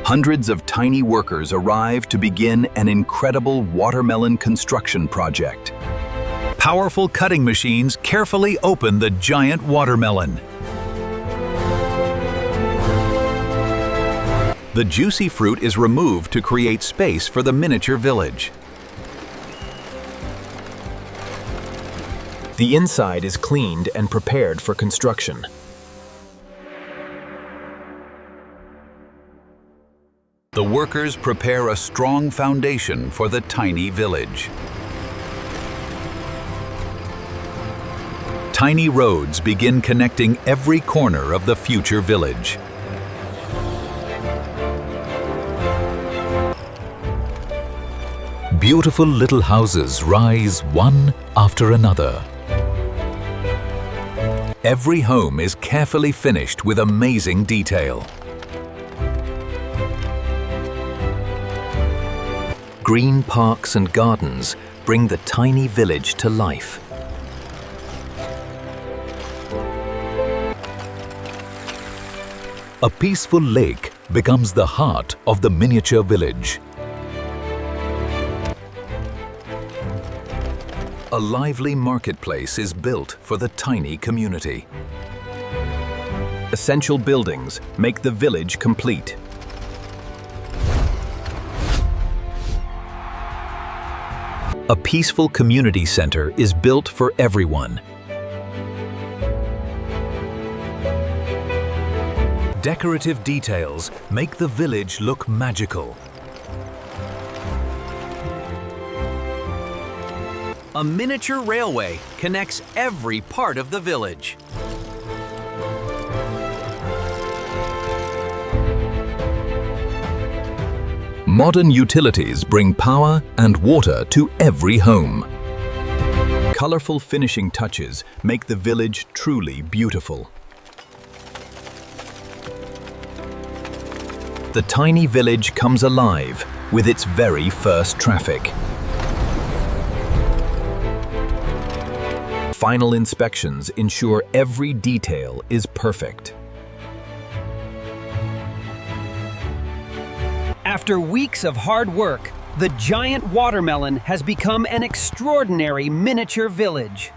Hundreds of tiny workers arrive to begin an incredible watermelon construction project. Powerful cutting machines carefully open the giant watermelon. The juicy fruit is removed to create space for the miniature village. The inside is cleaned and prepared for construction. The workers prepare a strong foundation for the tiny village. Tiny roads begin connecting every corner of the future village. Beautiful little houses rise one after another. Every home is carefully finished with amazing detail. Green parks and gardens bring the tiny village to life. A peaceful lake becomes the heart of the miniature village. A lively marketplace is built for the tiny community. Essential buildings make the village complete. A peaceful community center is built for everyone. Decorative details make the village look magical. A miniature railway connects every part of the village. Modern utilities bring power and water to every home. Colorful finishing touches make the village truly beautiful. The tiny village comes alive with its very first traffic. Final inspections ensure every detail is perfect. After weeks of hard work, the giant watermelon has become an extraordinary miniature village.